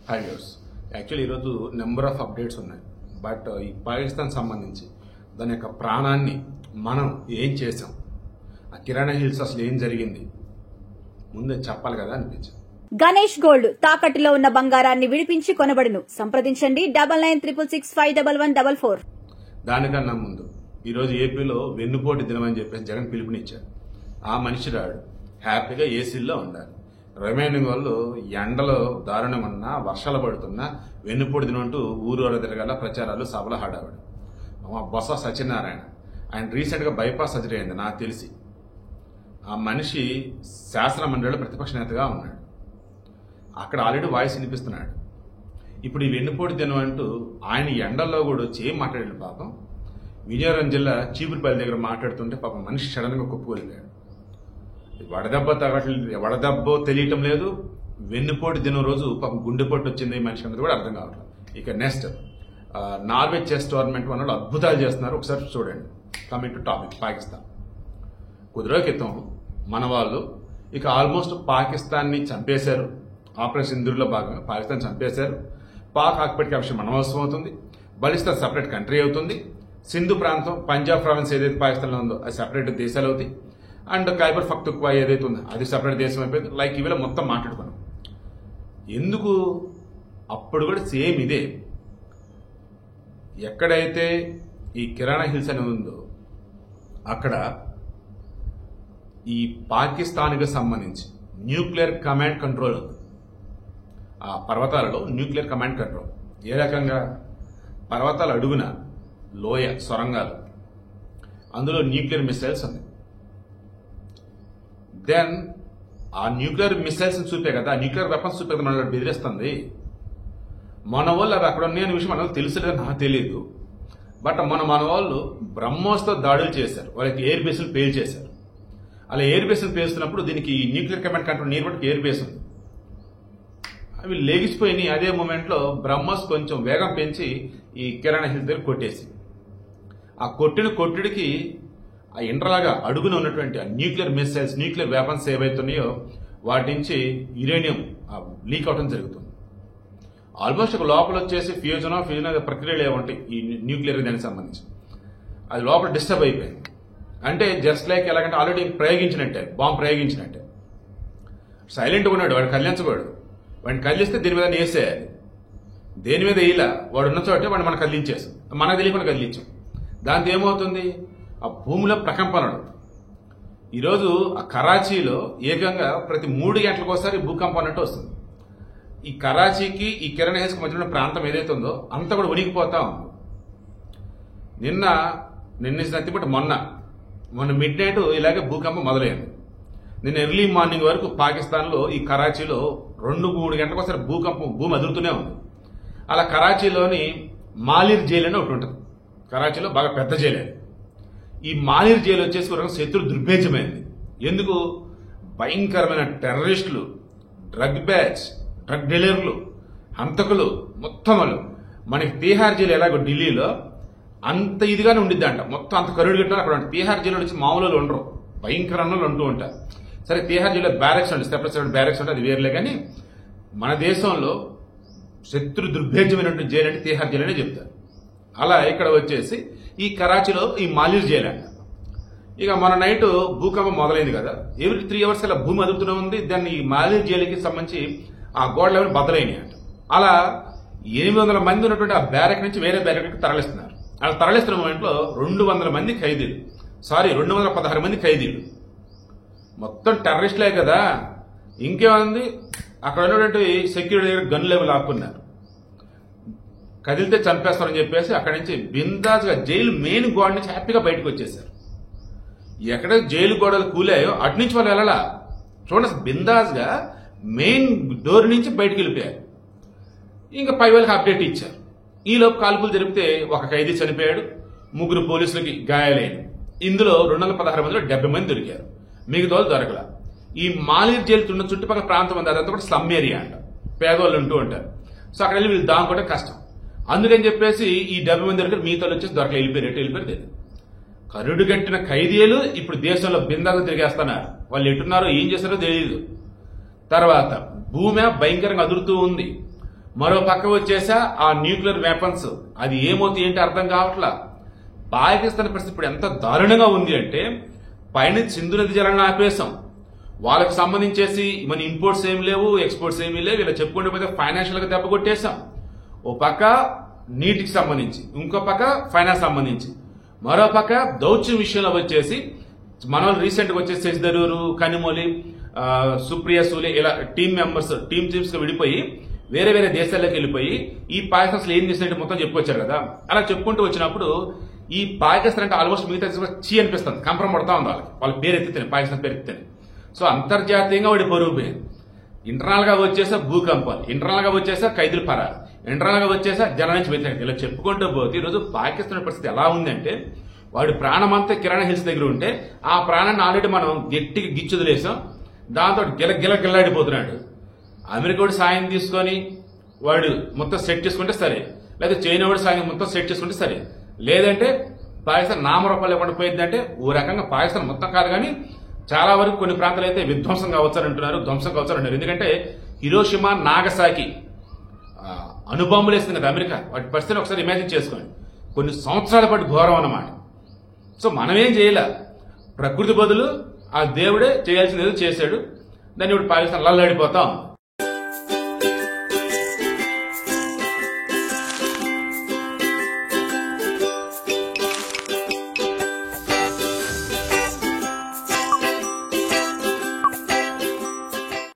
Hi viewers. Actually ఈరోజు number of updates ఉన్నాయి. But ఈ పాకిస్తాన్ సంబంధించి దాని యొక్క ప్రాణాన్ని మనం ఏం చేసాం, ఆ కిరాణా హిల్స్ అసలు ఏం జరిగింది ముందే చెప్పాలి కదా అనిపించింది. గణేష్ గోల్డ్ తాకట్టులో ఉన్న బంగారాన్ని విడిపించి కొనబడును. సంప్రదించండి 9966611144. దానికన్నా ముందు ఈరోజు ఏపీలో వెన్నుపోటు దినం అని చెప్పేసి జగన్ పిలుపునిచ్చారు. ఆ మనిషి రాడు హ్యాపీగా ఏసీల్లో ఉండాలి. రిమైనింగ్ వాళ్ళు ఎండలో దారుణం ఉన్నా, వర్షాలు పడుతున్నా వెన్నుపోటు దినం అంటూ ఊరు తిరగాల ప్రచారాలు, సభలు హడావిడి. బొత్స సత్యనారాయణ ఆయన రీసెంట్గా బైపాస్ సర్జరీ అయింది నాకు తెలిసి. ఆ మనిషి శాసన మండలిలో ప్రతిపక్ష నేతగా ఉన్నాడు. అక్కడ ఆల్రెడీ వాయిస్ వినిపిస్తున్నాడు. ఇప్పుడు ఈ వెన్నుపోటు దినం అంటూ ఆయన ఎండల్లో కూడా వచ్చి ఏం మాట్లాడాడు పాపం. విజయనగరం జిల్లా చీపురుపల్లి దగ్గర మాట్లాడుతుంటే పాపం మనిషి సడన్గా కుప్పకూలిపోయాడు. వడదెబ్బ తెలియటం లేదు. వెన్నుపోటు దినం రోజు పాపం గుండెపోటు వచ్చింది మనిషి అన్నది కూడా అర్థం కావట్లేదు. ఇక నెక్స్ట్ నార్వే చెస్ టోర్నమెంట్ వాళ్ళు అద్భుతాలు చేస్తున్నారు. ఒకసారి చూడండి. Coming to topic Pakistan. కొద్ది రోజుల క్రితం మన వాళ్ళు ఇక ఆల్మోస్ట్ పాకిస్తాన్ని చంపేశారు. ఆపరేషన్ సింధూర్లో భాగంగా పాకిస్తాన్ చంపేశారు. పాక్ ఆక్యుపైడ్ క్యాప్షన్ మనవసరం అవుతుంది. బలిస్తాన్ సపరేట్ కంట్రీ అవుతుంది. సింధు ప్రాంతం పంజాబ్ ప్రావిన్స్ ఏదైతే పాకిస్తాన్లో ఉందో అది సపరేట్ దేశాలు అవుతాయి. అండ్ ఖైబర్ పఖ్తూన్ఖ్వా ఏదైతే ఉందో అది సపరేట్ దేశం అయిపోయింది. లైక్ ఇవిలా మొత్తం మాట్లాడుకున్నాం. ఎందుకు అప్పుడు కూడా సేమ్ ఇదే. ఎక్కడైతే ఈ కిరాణా హిల్స్ అని ఉందో అక్కడ ఈ పాకిస్తాన్కి సంబంధించి న్యూక్లియర్ కమాండ్ కంట్రోల్ ఉంది. ఆ పర్వతాలలో న్యూక్లియర్ కమాండ్ కంట్రోల్ ఏ రకంగా, పర్వతాల అడుగున లోయ సొరంగాలు, అందులో న్యూక్లియర్ మిసైల్స్ ఉంది. దెన్ ఆ న్యూక్లియర్ మిసైల్స్ చూపే కదా, ఆ న్యూక్లియర్ వెపన్స్ చూపే కదా మనల్ని బెదిరిస్తుంది. మన వాళ్ళు అవి అక్కడ ఉన్నాయనే విషయం మనకు తెలుసులేదని నాకు తెలియదు. బట్ మన వాళ్ళు బ్రహ్మోస్తో దాడులు చేశారు. వాళ్ళకి ఎయిర్ బేస్లు పేల్ చేశారు. అలా ఎయిర్ బేస్లు పేలుస్తున్నప్పుడు దీనికి న్యూక్లియర్ కమాండ్ కంట్రోల్ నియర్ బట్టి ఎయిర్ బేస్ ఉంది. అవి లేగిసిపోయినాయి. అదే మూమెంట్లో బ్రహ్మోస్ కొంచెం వేగం పెంచి ఈ కిరాణా హిల్స్ దగ్గర కొట్టేసి, ఆ కొట్టుడికి ఆ ఇంటర్లాగా అడుగున ఉన్నటువంటి ఆ న్యూక్లియర్ మిసైల్స్, న్యూక్లియర్ వెపన్స్ ఏవైతున్నాయో వాటి నుంచి యురేనియం లీక్ అవడం జరుగుతుంది. ఆల్మోస్ట్ ఒక లోపల వచ్చేసి ఫ్యూజన్ ప్రక్రియలు ఏమంటాయి ఈ న్యూక్లియర్ దానికి సంబంధించి, అది లోపల డిస్టర్బ్ అయిపోయింది. అంటే జస్ట్ లైక్ ఎలాగంటే ఆల్రెడీ ప్రయోగించినట్టే, బాంబు ప్రయోగించినట్టే. సైలెంట్గా ఉన్నాడు, వాడు కదిలించకూడదు. వాడిని కదిలిస్తే దీని మీద వేసేయాలి. దేని మీద వేయలా, వాడు ఉన్న చోటే వాడు మనం కదిలించేసాం, మనకు తెలియకుండా కదిలించాం. దాంతో ఏమవుతుంది, ఆ భూమిలో ప్రకంపనలు. ఈరోజు ఆ కరాచీలో ఏకంగా ప్రతి 3 గంటలకు ఒకసారి భూకంపం అన్నట్టు వస్తుంది. ఈ కరాచీకి ఈ కిరాణా హిల్స్కి మధ్య ఉన్న ప్రాంతం ఏదైతే ఉందో అంతా కూడా ఉనికిపోతా ఉంది. నిన్న మొన్న మిడ్ నైట్ ఇలాగే భూకంపం మొదలైంది. నిన్న ఎర్లీ మార్నింగ్ వరకు పాకిస్తాన్లో ఈ కరాచీలో 2-3 గంటలకు ఒకసారి భూమి అదురుతూనే ఉంది. అలా కరాచీలోని మాలిర్ జైలు అని ఒకటి ఉంటుంది. కరాచీలో బాగా పెద్ద జైలు. ఈ మాలిర్ జైలు వచ్చేసి ఒక శత్రు దుర్భేద్యమైంది. ఎందుకు, భయంకరమైన టెర్రరిస్టులు, డ్రగ్ డీలర్లు, హంతకులు మొత్తం వాళ్ళు. మనకి తీహార్ జైలు ఎలాగో ఢిల్లీలో అంత ఇదిగానే ఉండిద్దంట. మొత్తం అంత కరుడు కట్టారు అక్కడ. తీహార్ జైలు నుంచి మామూలు ఉండరు, భయంకరంగా ఉంటూ ఉంటారు. సరే, తీహార్ జైల్లో బ్యారెక్స్ ఉంటుంది, సెపరేట్ బ్యారెక్స్ ఉంటుంది, అది వేర్లే. కానీ మన దేశంలో శత్రు దుర్భేద్యమైనటువంటి జైలు అంటే తీహార్ జైలు అనే చెప్తారు. అలా ఇక్కడ వచ్చేసి ఈ కరాచీలో ఈ మాలిర్ జైలు అంట. ఇక మన నైట్ భూకంపం మొదలైంది కదా, ఎవ్రీ 3 అవర్స్ అలా భూమి అదురుతూనే ఉంది. దాన్ని ఈ మాలిర్ జైలుకి సంబంధించి ఆ గోడ లెవెల్ బద్దలైనాయి అంట. అలా 800 మంది ఉన్నటువంటి ఆ బ్యారెక్ నుంచి వేరే బ్యారెక్కి తరలిస్తున్నారు. అలా తరలిస్తున్న మూమెంట్లో 216 మంది ఖైదీలు. మొత్తం టెర్రరిస్టులే కదా, ఇంకేముంది. అక్కడ ఉన్నటువంటి సెక్యూరిటీ దగ్గర గన్ లెవెల్ ఆపుకున్నారు. కదిలితే చంపేస్తారని చెప్పేసి అక్కడి నుంచి బిందాస్గా జైలు మెయిన్ గోడ నుంచి హ్యాపీగా బయటకు వచ్చేసారు. ఎక్కడ జైలు గోడలు కూలాయో అటు నుంచి వాళ్ళు వెళ్ళాలా చూడండి, బిందాస్గా మెయిన్ డోర్ నుంచి బయటకు వెళ్ళిపోయారు. ఇంకా పై వాళ్ళకి అప్డేట్ ఇచ్చారు. ఈలోపు కాల్పులు జరిపితే ఒక ఖైదీ చనిపోయాడు, 3 పోలీసులకి గాయాలైన. ఇందులో 216 మందిలో 70 మంది దొరికారు, మిగతా దొరకల. ఈ మాలిర్ జైలు ఉన్న చుట్టుపక్కల ప్రాంతం ఉంది, అదంతా కూడా స్లమ్ ఏరియా అంట, పేదవాళ్ళు ఉంటూ ఉంటారు. సో అక్కడ వెళ్ళి వీళ్ళు దాంకోవడం కష్టం. అందుకని చెప్పేసి ఈ 70 మంది దొరికారు, మిగతా వచ్చేసి దొరకలు వెళ్ళిపోయారు. కరుడు గట్టిన ఖైదీలు ఇప్పుడు దేశంలో బిందాగా తిరిగేస్తున్నారు. వాళ్ళు ఎట్టున్నారో ఏం చేస్తారో తెలియదు. తర్వాత భూమి భయంకరంగా అదురుతూ ఉంది. మరో పక్క వచ్చేసా ఆ న్యూక్లియర్ వెపన్స్ అది ఏమవుతుంది ఏంటి అర్థం కావట్లా. పాకిస్తాన్ పరిస్థితి ఇప్పుడు ఎంత దారుణంగా ఉంది అంటే పైన సింధు నది జలాన్ని ఆపేశాం, వాళ్ళకి సంబంధించేసి మన ఇంపోర్ట్స్ ఏమి లేవు, ఎక్స్పోర్ట్స్ ఏమీ లేవు, ఇలా చెప్పుకుంటూ పోతే ఫైనాన్షియల్ గా దెబ్బ కొట్టేశాం. ఓ పక్క నీటికి సంబంధించి, ఇంకో పక్క ఫైనాన్స్ సంబంధించి, మరో పక్క దౌత్యం విషయంలో వచ్చేసి మన వాళ్ళు రీసెంట్ గా వచ్చేసి శశిధరూరు, కనిమొళి, సుప్రియ సూలే ఇలా టీమ్స్ గా విడిపోయి వేరే వేరే దేశాల్లోకి వెళ్ళిపోయి ఈ పాకిస్తాన్ అసలు ఏం చేసినట్టు మొత్తం చెప్పుకొచ్చారు కదా. అలా చెప్పుకుంటూ వచ్చినప్పుడు ఈ పాకిస్తాన్ అంటే ఆల్మోస్ట్ మిగతా చీ అనిపిస్తుంది, కంపరం పడతా ఉంది వాళ్ళ పేరు ఎత్తితేనే, పాకిస్తాన్ పేరు ఎత్తితేనే. సో అంతర్జాతీయంగా వాడి పరుగు పోయింది. ఇంటర్నల్ గా వచ్చేసా భూకంపాలు, ఇంటర్నల్ గా వచ్చేసా ఖైదీల పరారు, ఇంటర్నల్ గా వచ్చేసా జనం నుంచి వ్యతిరేకత, ఇలా చెప్పుకుంటూ పోతే ఈరోజు పాకిస్తాన్ పరిస్థితి ఎలా ఉందంటే వాడి ప్రాణం అంతా కిరాణా హిల్స్ దగ్గర ఉంటే ఆ ప్రాణాన్ని ఆల్రెడీ మనం గట్టిగా గిచ్చుదిలేసాం, దాంతో గిలగిల్లాడిపోతున్నాడు. అమెరికా సాయం తీసుకొని వాడు మొత్తం సెట్ చేసుకుంటే సరే, లేదా చైనా వాడు సాయం మొత్తం సెట్ చేసుకుంటే సరే, లేదంటే పాకిస్తాన్ నామరూపాలు లేకుండా పోయిందంటే ఓ రకంగా పాకిస్తాన్ మొత్తం కాదు కానీ చాలా వరకు కొన్ని ప్రాంతాలు అయితే విధ్వంసం కావచ్చారంటున్నారు, ధ్వంసం కావచ్చారంటున్నారు. ఎందుకంటే హిరోషిమా, నాగసాకి అణుబాంబులు వేస్తుంది కదా అమెరికా, వాటి పరిస్థితిని ఒకసారి ఇమాజిన్ చేసుకోండి. కొన్ని సంవత్సరాల పాటు ఘోరం అన్నమాట. సో మనమేం చేయలే, ప్రకృతి బదులు ఆ దేవుడే చేయాల్సింది ఏదో చేశాడు, దాన్ని ఇప్పుడు పాకిస్తాన్ లల్లాడిపోతాం.